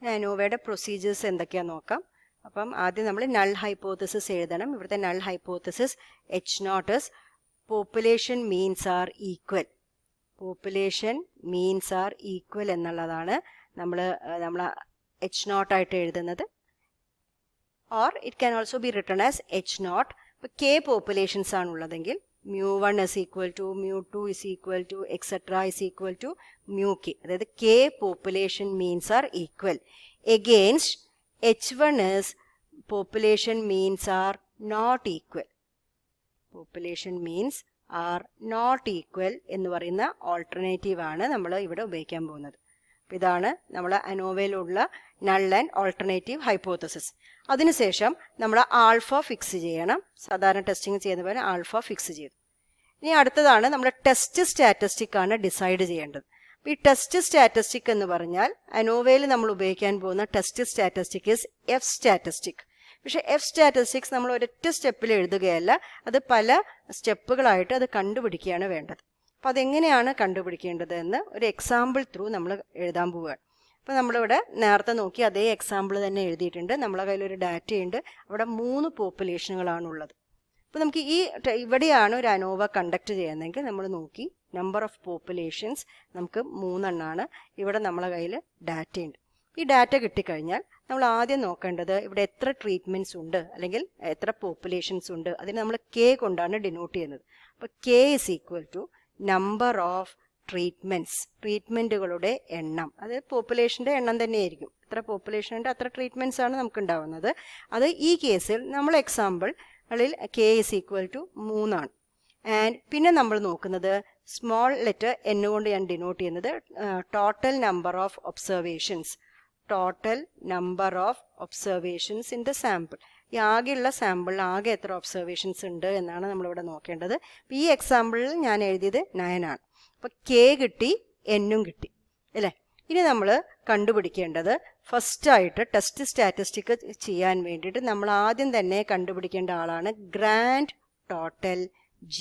അനോവയുടെ procedures എന്തൊക്കെയാണെന്ന് നോക്കാം. അപ്പം ആദ്യം നമ്മൾ നൾ ഹൈപ്പോത്തസിസ് എഴുതണം. ഇവിടുത്തെ null hypothesis H0 is population means are equal. Population means are equal എന്നുള്ളതാണ് നമ്മൾ H0 ആയിട്ട് എഴുതുന്നത്. Or it can also be written as H0. ഇപ്പോൾ K പോപ്പുലേഷൻസ് ആണുള്ളതെങ്കിൽ μ1 is equal to μ2 is equal to etc is equal to μk. അതായത് K population means are equal. Against H1 is population means are not equal. Population means are not equal എന്ന് പറയുന്ന alternative ആണ് നമ്മൾ ഇവിടെ ഉപയോഗിക്കാൻ പോകുന്നത്. അപ്പോൾ ഇതാണ് നമ്മൾ അനോവയിലുള്ള നൾ ആൻഡ് ഓൾട്ടർനേറ്റീവ് ഹൈപ്പോത്തസിസ്. അതിനുശേഷം നമ്മൾ ആൽഫ ഫിക്സ് ചെയ്യണം. സാധാരണ ടെസ്റ്റിംഗ് ചെയ്യുന്ന പോലെ ആൽഫ ഫിക്സ് ചെയ്തു. ഇനി അടുത്തതാണ് നമ്മൾ ടെസ്റ്റ് സ്റ്റാറ്റിസ്റ്റിക് ആണ് ഡിസൈഡ് ചെയ്യേണ്ടത്. അപ്പോൾ ഈ ടെസ്റ്റ് സ്റ്റാറ്റിസ്റ്റിക് എന്ന് പറഞ്ഞാൽ അനോവയിൽ നമ്മൾ ഉപയോഗിക്കാൻ പോകുന്ന test statistic is F statistic. പക്ഷേ F സ്റ്റാറ്റിസ്റ്റിക്സ് നമ്മൾ ഒരൊറ്റ സ്റ്റെപ്പിൽ എഴുതുകയല്ല, അത് പല സ്റ്റെപ്പുകളായിട്ട് അത് കണ്ടുപിടിക്കുകയാണ് വേണ്ടത്. അപ്പോൾ അതെങ്ങനെയാണ് കണ്ടുപിടിക്കേണ്ടത് എന്ന് ഒരു എക്സാമ്പിൾ ത്രൂ നമ്മൾ എഴുതാൻ പോവുകയാണ്. അപ്പോൾ നമ്മളിവിടെ നേരത്തെ നോക്കി അതേ എക്സാമ്പിൾ തന്നെ എഴുതിയിട്ടുണ്ട്. നമ്മളെ കയ്യിലൊരു ഡാറ്റയുണ്ട്. അവിടെ 3 പോപ്പുലേഷനുകളാണുള്ളത്. അപ്പോൾ നമുക്ക് ഇവിടെയാണ് ഒരു അനോവ കണ്ടക്ട് ചെയ്യുന്നതെങ്കിൽ നമ്മൾ നോക്കി നമ്പർ ഓഫ് പോപ്പുലേഷൻസ് നമുക്ക് 3 എണ്ണമാണ്. ഇവിടെ നമ്മളെ കയ്യിൽ ഡാറ്റയുണ്ട്. ഈ ഡാറ്റ കിട്ടിക്കഴിഞ്ഞാൽ നമ്മൾ ആദ്യം നോക്കേണ്ടത് ഇവിടെ എത്ര ട്രീറ്റ്മെൻറ്റ്സ് ഉണ്ട് അല്ലെങ്കിൽ എത്ര പോപ്പുലേഷൻസ് ഉണ്ട്. അതിന് നമ്മൾ K കൊണ്ടാണ് ഡിനോട്ട് ചെയ്യുന്നത്. അപ്പോൾ K is equal to number of ട്രീറ്റ്മെൻറ്റുകളുടെ എണ്ണം. അത് പോപ്പുലേഷൻ്റെ എണ്ണം തന്നെയായിരിക്കും. എത്ര പോപ്പുലേഷൻ ഉണ്ട് അത്ര ട്രീറ്റ്മെൻറ്റ്സ് ആണ് നമുക്ക് ഉണ്ടാവുന്നത്. അത് ഈ കേസിൽ നമ്മൾ എക്സാമ്പിളിൽ K ഇസ് ഈക്വൽ ടു 3 ആണ്. ആൻഡ് പിന്നെ നമ്മൾ നോക്കുന്നത് സ്മോൾ ലെറ്റർ N കൊണ്ട് ഞാൻ ഡിനോട്ട് ചെയ്യുന്നത് total number of observations. Total number of observations in the sample. ഈ ആകെയുള്ള സാമ്പിളിൽ ആകെ എത്ര ഒബ്സർവേഷൻസ് ഉണ്ട് എന്നാണ് നമ്മളിവിടെ നോക്കേണ്ടത്. അപ്പോൾ ഈ എക്സാമ്പിളിൽ ഞാൻ എഴുതിയത് 9 ആണ്. അപ്പോൾ K കിട്ടി, N കിട്ടി അല്ലേ. ഇനി നമ്മൾ കണ്ടുപിടിക്കേണ്ടത് ഫസ്റ്റായിട്ട് ടെസ്റ്റ് സ്റ്റാറ്റിസ്റ്റിക് ചെയ്യാൻ വേണ്ടിയിട്ട് നമ്മൾ ആദ്യം തന്നെ കണ്ടുപിടിക്കേണ്ട ആളാണ് ഗ്രാൻഡ് ടോട്ടൽ G.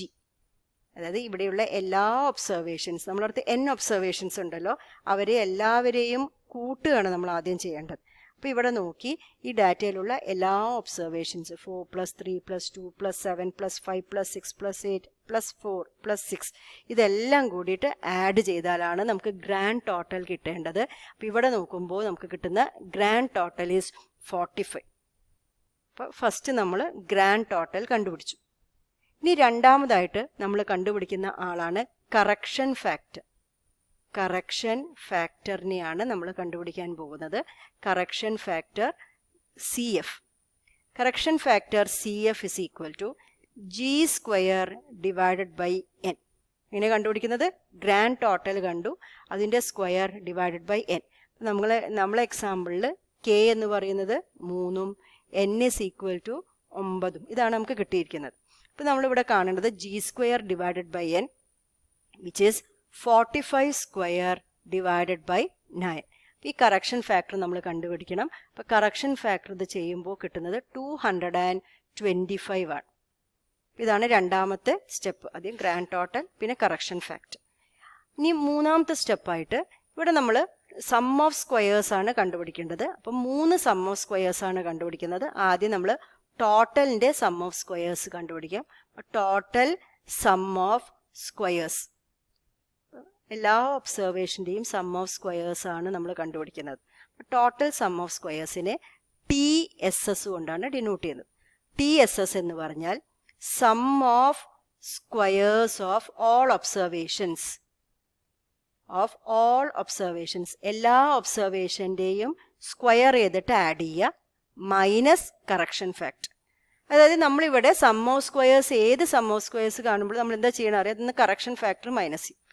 അതായത് ഇവിടെയുള്ള എല്ലാ ഒബ്സർവേഷൻസ്, നമ്മളടുത്ത് N ഒബ്സർവേഷൻസ് ഉണ്ടല്ലോ, അവരെ എല്ലാവരെയും കൂട്ടുകയാണ് നമ്മൾ ആദ്യം ചെയ്യേണ്ടത്. അപ്പോൾ ഇവിടെ നോക്കി ഈ ഡാറ്റയിലുള്ള എല്ലാ ഒബ്സർവേഷൻസ് 4 + 3 + 2 + 7 + 5 + 6 + 8 + 4 + 6 ഇതെല്ലാം കൂടിയിട്ട് ആഡ് ചെയ്താലാണ് നമുക്ക് ഗ്രാൻഡ് ടോട്ടൽ കിട്ടേണ്ടത്. അപ്പോൾ ഇവിടെ നോക്കുമ്പോൾ നമുക്ക് കിട്ടുന്ന ഗ്രാൻഡ് ടോട്ടൽ ഈസ് 45. അപ്പോൾ ഫസ്റ്റ് നമ്മൾ ഗ്രാൻഡ് ടോട്ടൽ കണ്ടുപിടിച്ചു. ഇനി രണ്ടാമതായിട്ട് നമ്മൾ കണ്ടുപിടിക്കുന്ന ആളാണ് കറക്ഷൻ ഫാക്ടർ. കറക്ഷൻ ഫാക്ടറിനെയാണ് നമ്മൾ കണ്ടുപിടിക്കാൻ പോകുന്നത്. Correction factor CF. Correction factor CF is equal to G² divided by N. എങ്ങനെ കണ്ടുപിടിക്കുന്നത്? ഗ്രാൻഡ് ടോട്ടൽ കണ്ടു, അതിൻ്റെ സ്ക്വയർ ഡിവൈഡഡ് ബൈ N. നമ്മളെ എക്സാമ്പിളിൽ K എന്ന് പറയുന്നത് 3ഉം N ഇസ് ഈക്വൽ ടു 9ഉം ഇതാണ് നമുക്ക് കിട്ടിയിരിക്കുന്നത്. അപ്പോൾ നമ്മളിവിടെ കാണേണ്ടത് G² divided by N which is 45² divided by 9. ഈ കറക്ഷൻ ഫാക്ടർ നമ്മൾ കണ്ടുപിടിക്കണം. അപ്പോൾ കറക്ഷൻ ഫാക്ടർ ഇത് ചെയ്യുമ്പോൾ കിട്ടുന്നത് 225 ആണ്. ഇതാണ് രണ്ടാമത്തെ സ്റ്റെപ്പ്. ആദ്യം ഗ്രാൻഡ് ടോട്ടൽ, പിന്നെ കറക്ഷൻ ഫാക്ടർ. ഇനി മൂന്നാമത്തെ സ്റ്റെപ്പായിട്ട് ഇവിടെ നമ്മൾ സം ഓഫ് സ്ക്വയേഴ്സ് ആണ് കണ്ടുപിടിക്കേണ്ടത്. അപ്പം 3 സം ഓഫ് സ്ക്വയേഴ്സ് ആണ് കണ്ടുപിടിക്കുന്നത്. ആദ്യം നമ്മൾ ടോട്ടലിൻ്റെ സം ഓഫ് സ്ക്വയേഴ്സ് കണ്ടുപിടിക്കാം. ടോട്ടൽ സം ഓഫ് സ്ക്വയേഴ്സ്, എല്ലാ ഒബ്സർവേഷൻ്റെയും സം ഓഫ് സ്ക്വയേഴ്സ് ആണ് നമ്മൾ കണ്ടുപിടിക്കുന്നത്. ടോട്ടൽ സം ഓഫ് സ്ക്വയേഴ്സിനെ TSS കൊണ്ടാണ് ഡിനോട്ട് ചെയ്യുന്നത്. TSS എന്ന് പറഞ്ഞാൽ sum of squares of all observations. എല്ലാ ഒബ്സർവേഷൻ്റെയും സ്ക്വയർ ചെയ്തിട്ട് ആഡ് ചെയ്യുക മൈനസ് കറക്ഷൻ ഫാക്ടർ. അതായത് നമ്മളിവിടെ സം ഓഫ് സ്ക്വയേഴ്സ്, ഏത് സം ഓഫ് സ്ക്വയേഴ്സ് കാണുമ്പോൾ നമ്മൾ എന്താ ചെയ്യണം അറിയാം, അതിന് കറക്ഷൻ ഫാക്ടർ മൈനസ് ചെയ്യും.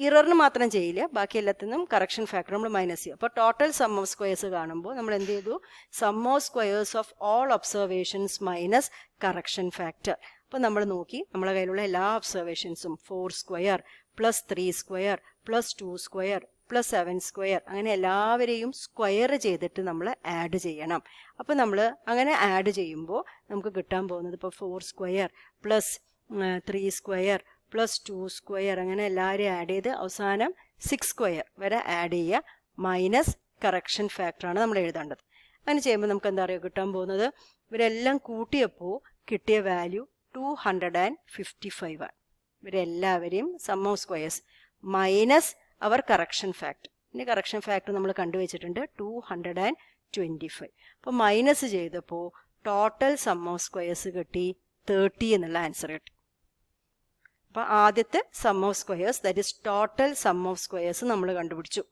ഇററിന് മാത്രം ചെയ്യില്ല, ബാക്കി എല്ലാത്തിനും കറക്ഷൻ ഫാക്ടർ നമ്മൾ മൈനസ് ചെയ്യും. അപ്പോൾ ടോട്ടൽ സം ഓഫ് സ്ക്വയേഴ്സ് കാണുമ്പോൾ നമ്മൾ എന്ത് ചെയ്തു, sum of squares of all observations minus correction factor. അപ്പോൾ നമ്മൾ നോക്കി നമ്മളെ കയ്യിലുള്ള എല്ലാ ഒബ്സർവേഷൻസും 4² + 3² + 2² + 7² അങ്ങനെ എല്ലാവരെയും സ്ക്വയർ ചെയ്തിട്ട് നമ്മൾ ആഡ് ചെയ്യണം. അപ്പോൾ നമ്മൾ അങ്ങനെ ആഡ് ചെയ്യുമ്പോൾ നമുക്ക് കിട്ടാൻ പോകുന്നത് ഇപ്പോൾ 4² + 3² + 2² അങ്ങനെ എല്ലാവരെയും ആഡ് ചെയ്ത് അവസാനം 6² വരെ ആഡ് ചെയ്യുക മൈനസ് കറക്ഷൻ ഫാക്ടറാണ് നമ്മൾ എഴുതേണ്ടത്. അങ്ങനെ ചെയ്യുമ്പോൾ നമുക്ക് എന്താ പറയുക കിട്ടാൻ പോകുന്നത്? ഇവരെല്ലാം കൂട്ടിയപ്പോൾ കിട്ടിയ വാല്യൂ 255 ആണ്. ഇവരെല്ലാവരെയും sum of squares minus our correction factor. ഇനി കറക്ഷൻ ഫാക്ടർ നമ്മൾ കണ്ടുവച്ചിട്ടുണ്ട് 225. അപ്പോൾ മൈനസ് ചെയ്തപ്പോൾ ടോട്ടൽ സം ഓഫ് സ്ക്വയേഴ്സ് കിട്ടി 30 എന്നുള്ള ആൻസർ കിട്ടി. അപ്പോൾ ആദ്യത്തെ sum of squares, that is total sum of squares നമ്മൾ കണ്ടുപിടിച്ചു.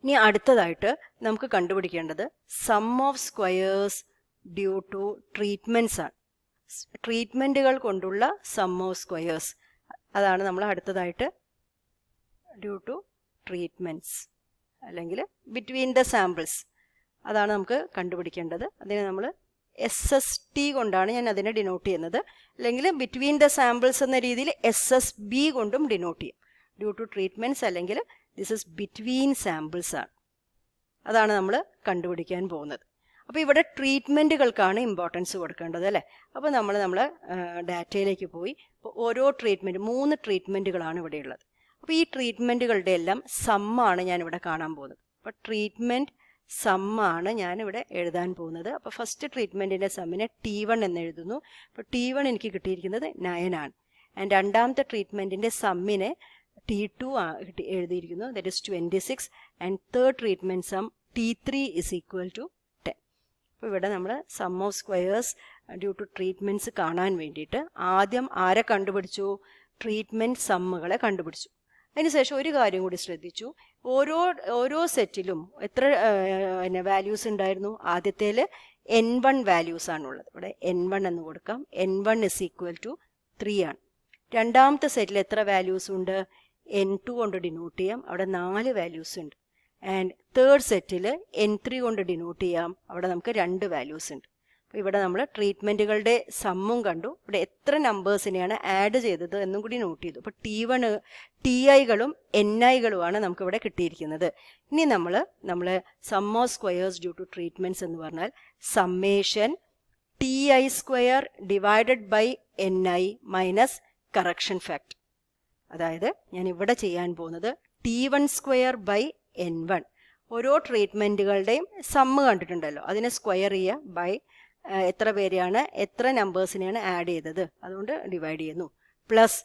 ഇനി അടുത്തതായിട്ട് നമുക്ക് കണ്ടുപിടിക്കേണ്ടത് sum of squares due to treatments ആണ്. ട്രീറ്റ്മെൻറ്റുകൾ കൊണ്ടുള്ള സം ഓഫ് സ്ക്വയേഴ്സ്, അതാണ് നമ്മൾ അടുത്തതായിട്ട് ഡ്യൂ ടു ട്രീറ്റ്മെൻറ്റ്സ് അല്ലെങ്കിൽ ബിറ്റ്വീൻ ദ സാമ്പിൾസ്, അതാണ് നമുക്ക് കണ്ടുപിടിക്കേണ്ടത്. അതിനെ നമ്മൾ SST കൊണ്ടാണ് ഞാൻ അതിനെ ഡിനോട്ട് ചെയ്യുന്നത്. അല്ലെങ്കിൽ ബിറ്റ്വീൻ ദ സാമ്പിൾസ് എന്ന രീതിയിൽ SSB കൊണ്ടും ഡിനോട്ട് ചെയ്യും. ഡ്യൂ ടു ട്രീറ്റ്മെൻറ്റ്സ് അല്ലെങ്കിൽ ദിസ് ഇസ് ബിറ്റ്വീൻ സാമ്പിൾസ് ആണ്. അതാണ് നമ്മൾ കണ്ടുപിടിക്കാൻ പോകുന്നത്. അപ്പോൾ ഇവിടെ ട്രീറ്റ്മെൻറ്റുകൾക്കാണ് ഇമ്പോർട്ടൻസ് കൊടുക്കേണ്ടത് അല്ലേ. അപ്പോൾ നമ്മൾ ഡാറ്റയിലേക്ക് പോയി. അപ്പോൾ ഓരോ ട്രീറ്റ്മെൻറ്റ് 3 ട്രീറ്റ്മെൻറ്റുകളാണ് ഇവിടെ ഉള്ളത്. അപ്പോൾ ഈ ട്രീറ്റ്മെൻറ്റുകളുടെ എല്ലാം സമ്മാണ് ഞാനിവിടെ കാണാൻ പോകുന്നത്. അപ്പോൾ ട്രീറ്റ്മെൻറ്റ് സമ്മാണ് ഞാനിവിടെ എഴുതാൻ പോകുന്നത്. അപ്പോൾ ഫസ്റ്റ് ട്രീറ്റ്മെൻറ്റിൻ്റെ സമ്മിനെ T1 എന്ന് എഴുതുന്നു. അപ്പോൾ T1 എനിക്ക് കിട്ടിയിരിക്കുന്നത് 9 ആണ്. ആൻഡ് രണ്ടാമത്തെ ട്രീറ്റ്മെൻറ്റിൻ്റെ സമ്മിനെ T2 എഴുതിയിരിക്കുന്നു, that is 26. And third treatment sum T3 is equal to 10. അപ്പോൾ ഇവിടെ നമ്മൾ sum of squares due to treatments കാണാൻ വേണ്ടിയിട്ട് ആദ്യം ആരെ കണ്ടുപിടിച്ചു? ട്രീറ്റ്മെൻറ്റ് സമ്മുകളെ കണ്ടുപിടിച്ചു. അതിനുശേഷം ഒരു കാര്യം കൂടി ശ്രദ്ധിച്ചു. ഓരോ സെറ്റിലും എത്ര വാല്യൂസ് ഉണ്ടായിരുന്നു? ആദ്യത്തേൽ N1 വാല്യൂസ് ആണുള്ളത്. ഇവിടെ N1 എന്ന് കൊടുക്കാം. N1 ഇസ് ഈക്വൽ ടു 3 ആണ്. രണ്ടാമത്തെ സെറ്റിൽ എത്ര വാല്യൂസ് ഉണ്ട്? N2 കൊണ്ട് ഡിനോട്ട് ചെയ്യാം, അവിടെ 4 വാല്യൂസ് ഉണ്ട്. ആൻഡ് തേർഡ് സെറ്റിൽ N3 കൊണ്ട് ഡിനോട്ട് ചെയ്യാം, അവിടെ നമുക്ക് 2 വാല്യൂസ് ഉണ്ട്. അപ്പോൾ ഇവിടെ നമ്മൾ ട്രീറ്റ്മെൻറ്റുകളുടെ സമ്മും കണ്ടു. ഇവിടെ എത്ര നമ്പേഴ്സിനെയാണ് ആഡ് ചെയ്തത് എന്നും കൂടി നോട്ട് ചെയ്തു. അപ്പോൾ T1 TIകളും NIകളുമാണ് നമുക്കിവിടെ കിട്ടിയിരിക്കുന്നത്. ഇനി നമ്മൾ sum of squares due to treatments എന്ന് പറഞ്ഞാൽ summation TI square divided by NI minus correction factor. അതായത് ഞാൻ ഇവിടെ ചെയ്യാൻ പോകുന്നത് T1 സ്ക്വയർ ബൈ N1. ഓരോ ട്രീറ്റ്മെൻറ്റുകളുടെയും സമ്മ് കണ്ടിട്ടുണ്ടല്ലോ, അതിനെ സ്ക്വയർ ചെയ്യുക ബൈ എത്ര പേരെയാണ് എത്ര നമ്പേഴ്സിനെയാണ് ആഡ് ചെയ്തത് അതുകൊണ്ട് ഡിവൈഡ് ചെയ്യുന്നു. Plus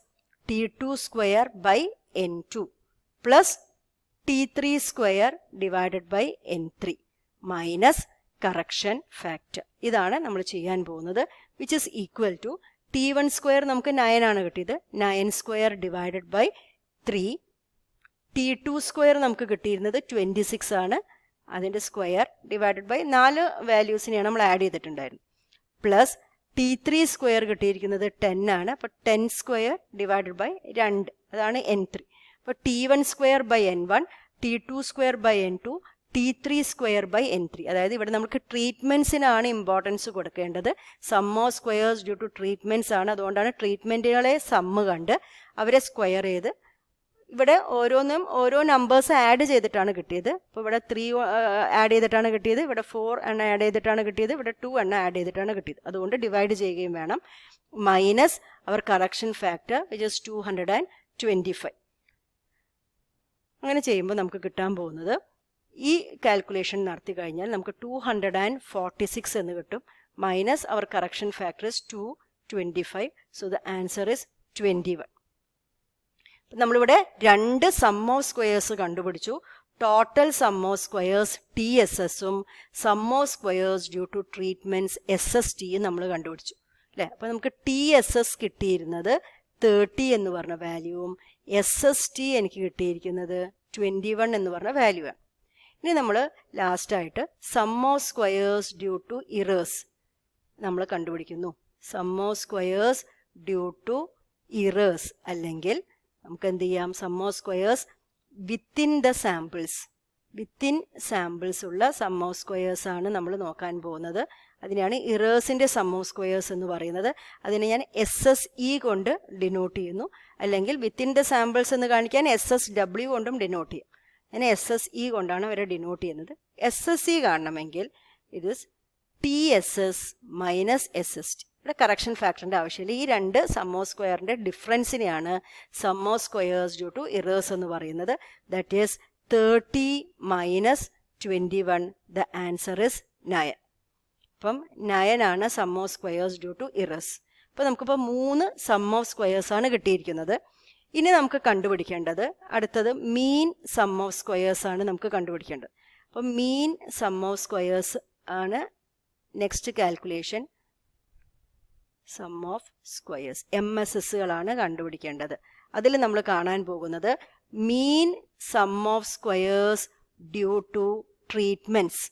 T2 square by N2 plus T3 square divided by N3 minus correction factor. ഇതാണ് നമ്മൾ ചെയ്യാൻ പോകുന്നത്. Which is equal to T1 square നമുക്ക് 9 ആണ് കിട്ടിയത്, 9 square divided by 3. T2 square നമുക്ക് കിട്ടിയിരുന്നത് 26 ആണ്, അതിൻ്റെ സ്ക്വയർ ഡിവൈഡഡ് ബൈ 4 വാല്യൂസിനെയാണ് നമ്മൾ ആഡ് ചെയ്തിട്ടുണ്ടായിരുന്നു. പ്ലസ് T3 സ്ക്വയർ കിട്ടിയിരിക്കുന്നത് 10 ആണ്. അപ്പോൾ 10 സ്ക്വയർ ഡിവൈഡഡ് ബൈ 2, അതാണ് N3. അപ്പോൾ T1 square by N1, T2 square by N2, T3 square by N3. അതായത് ഇവിടെ നമുക്ക് ട്രീറ്റ്മെൻറ്റ്സിനാണ് ഇമ്പോർട്ടൻസ് കൊടുക്കേണ്ടത്. Sum of squares due to treatments ആണ്. അതുകൊണ്ടാണ് ട്രീറ്റ്മെൻറ്റുകളെ സമ്മ് കണ്ട് അവരെ സ്ക്വയർ ചെയ്ത് ഇവിടെ ഓരോ നമ്പേഴ്സ് ആഡ് ചെയ്തിട്ടാണ് കിട്ടിയത്. അപ്പോൾ ഇവിടെ 3 ആഡ് ചെയ്തിട്ടാണ് കിട്ടിയത്, ഇവിടെ 4 എണ്ണം ആഡ് ചെയ്തിട്ടാണ് കിട്ടിയത്, ഇവിടെ 2 എണ്ണം ആഡ് ചെയ്തിട്ടാണ് കിട്ടിയത്. അതുകൊണ്ട് ഡിവൈഡ് ചെയ്യുകയും വേണം. Minus our correction factor which is 225. അങ്ങനെ ചെയ്യുമ്പോൾ നമുക്ക് കിട്ടാൻ പോകുന്നത്, ഈ കാൽക്കുലേഷൻ നടത്തി കഴിഞ്ഞാൽ നമുക്ക് 246 എന്ന് കിട്ടും. Minus our correction factor is 225. So the answer is 21. നമ്മളിവിടെ 2 സം ഓഫ് സ്ക്വയേഴ്സ് കണ്ടുപിടിച്ചു. ടോട്ടൽ സം ഓഫ് സ്ക്വയേഴ്സ് TSSഉം sum of squares due to treatments SSTയും നമ്മൾ കണ്ടുപിടിച്ചു അല്ലേ. അപ്പോൾ നമുക്ക് TSS കിട്ടിയിരുന്നത് 30 എന്ന് പറഞ്ഞ വാല്യൂവും SST എനിക്ക് കിട്ടിയിരിക്കുന്നത് 21 എന്ന് പറഞ്ഞ വാല്യൂ ആണ്. ഇനി നമ്മൾ ലാസ്റ്റായിട്ട് sum of squares due to errors നമ്മൾ കണ്ടുപിടിക്കുന്നു. Sum of squares due to errors അല്ലെങ്കിൽ നമുക്ക് എന്ത് ചെയ്യാം, sum of squares within the samples, within samples ഉള്ള സം ഓഫ് സ്ക്വയേഴ്സ് ആണ് നമ്മൾ നോക്കാൻ പോകുന്നത്. അതിനെയാണ് ഇറേഴ്സിൻ്റെ സം ഓഫ് സ്ക്വയേഴ്സ് എന്ന് പറയുന്നത്. അതിനെ ഞാൻ SSE കൊണ്ട് ഡിനോട്ട് ചെയ്യുന്നു, അല്ലെങ്കിൽ വിത്തിൻ ദ സാമ്പിൾസ് എന്ന് കാണിക്കാൻ SSW കൊണ്ടും ഡിനോട്ട് ചെയ്യും. ഞാൻ SSE കൊണ്ടാണ് അവരെ ഡിനോട്ട് ചെയ്യുന്നത്. SSE കാണണമെങ്കിൽ ഇത് TSS മൈനസ് SST. ഇവിടെ കറക്ഷൻ ഫാക്ടറിൻ്റെ ആവശ്യമില്ല. ഈ 2 സം ഓഫ് സ്ക്വയറിൻ്റെ ഡിഫറൻസിനെയാണ് sum of squares due to errors എന്ന് പറയുന്നത്. That is 30 minus 21. The answer is 9. അപ്പം 9 ആണ് sum of squares due to errors. അപ്പോൾ നമുക്കിപ്പോൾ 3 സം ഓഫ് സ്ക്വയേഴ്സ് ആണ് കിട്ടിയിരിക്കുന്നത്. ഇനി നമുക്ക് കണ്ടുപിടിക്കേണ്ടത് അടുത്തത് മീൻ സം ഓഫ് സ്ക്വയേഴ്സ് ആണ് നമുക്ക് കണ്ടുപിടിക്കേണ്ടത്. അപ്പം മീൻ സം ഓഫ് സ്ക്വയേഴ്സ് ആണ് next calculation. Sum of squares MSSകളാണ് കണ്ടുപിടിക്കേണ്ടത്. അതിൽ നമ്മൾ കാണാൻ പോകുന്നത് mean sum of squares due to treatments.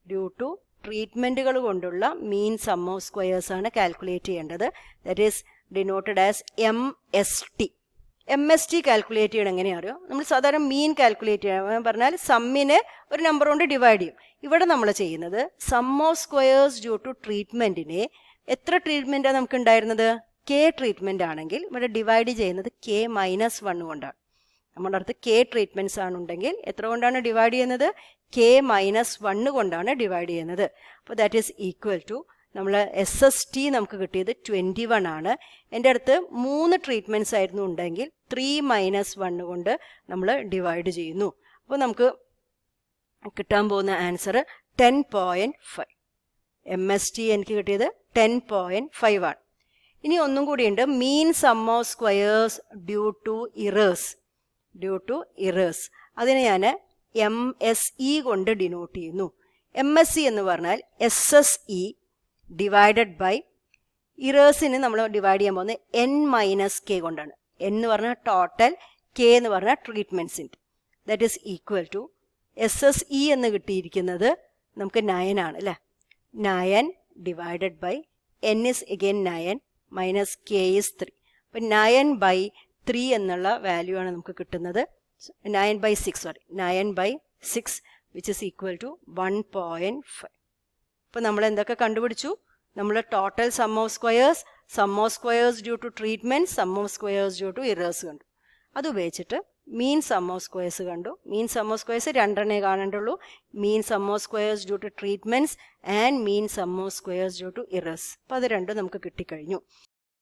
Due to ട്രീറ്റ്മെൻറ്റുകൾ കൊണ്ടുള്ള മീൻ സം ഓഫ് സ്ക്വയേഴ്സ് ആണ് കാൽക്കുലേറ്റ് ചെയ്യേണ്ടത്. That is denoted as MST. MST calculate ചെയ്യണം എങ്ങനെയാ അറിയോ? നമ്മൾ സാധാരണ മീൻ കാൽക്കുലേറ്റ് ചെയ്യാൻ പറഞ്ഞാൽ സമ്മിനെ ഒരു നമ്പർ കൊണ്ട് ഡിവൈഡ് ചെയ്യും. ഇവിടെ നമ്മൾ ചെയ്യുന്നത് sum of squares due to ട്രീറ്റ്മെൻറ്റിനെ എത്ര ട്രീറ്റ്മെൻറ്റാണ് നമുക്ക് ഉണ്ടായിരുന്നത്? K ട്രീറ്റ്മെൻ്റ് ആണെങ്കിൽ ഇവിടെ ഡിവൈഡ് ചെയ്യുന്നത് K-1 കൊണ്ടാണ്. നമ്മുടെ അടുത്ത് K ട്രീറ്റ്മെൻറ്റ്സ് ആണുണ്ടെങ്കിൽ എത്ര കൊണ്ടാണ് ഡിവൈഡ് ചെയ്യുന്നത്? K-1 കൊണ്ടാണ് ഡിവൈഡ് ചെയ്യുന്നത്. അപ്പോൾ ദാറ്റ് ഈസ് ഈക്വൽ ടു നമ്മൾ SST നമുക്ക് കിട്ടിയത് 21 ആണ്. എൻ്റെ അടുത്ത് 3 ട്രീറ്റ്മെൻറ്റ്സ് ആയിരുന്നു ഉണ്ടെങ്കിൽ 3-1 കൊണ്ട് നമ്മൾ ഡിവൈഡ് ചെയ്യുന്നു. അപ്പോൾ നമുക്ക് കിട്ടാൻ പോകുന്ന ആൻസർ 10.5. MST എനിക്ക് കിട്ടിയത് 10.5 ആണ്. ഇനി ഒന്നും കൂടിയുണ്ട്, mean sum of squares due to errors. Due to errors അതിനെ ഞാൻ MSE കൊണ്ട് ഡിനോട്ട് ചെയ്യുന്നു. MSE എന്ന് പറഞ്ഞാൽ SSE ഡിവൈഡഡ് ബൈ ഇറേഴ്സിന് നമ്മൾ ഡിവൈഡ് ചെയ്യാൻ പോകുന്നത് N-K കൊണ്ടാണ്. N എന്ന് പറഞ്ഞാൽ ടോട്ടൽ, K എന്ന് പറഞ്ഞാൽ ട്രീറ്റ്മെൻറ്റ്സിൻ്റെ. That is equal to SSE എന്ന് കിട്ടിയിരിക്കുന്നത് നമുക്ക് 9 ആണ് അല്ലേ. 9 divided by N is again 9 മൈനസ് K is 3. അപ്പം 9/3 എന്നുള്ള വാല്യൂ ആണ് നമുക്ക് കിട്ടുന്നത്. 9/6 which is equal to 1.5. അപ്പോൾ നമ്മൾ എന്തൊക്കെ കണ്ടുപിടിച്ചു? നമ്മൾ total sum of squares, sum of squares due to treatment, sum of squares due to errors കണ്ടു. അത് ഉപയോഗിച്ചിട്ട് മീൻ സം ഓഫ് സ്ക്വയേഴ്സ് കണ്ടു. മീൻ സം ഓഫ് സ്ക്വയേഴ്സ് 2 കാണേണ്ടുള്ളൂ. Mean sum of squares due to treatments and mean sum of squares due to errors. അപ്പോൾ അത് രണ്ടും നമുക്ക് കിട്ടിക്കഴിഞ്ഞു.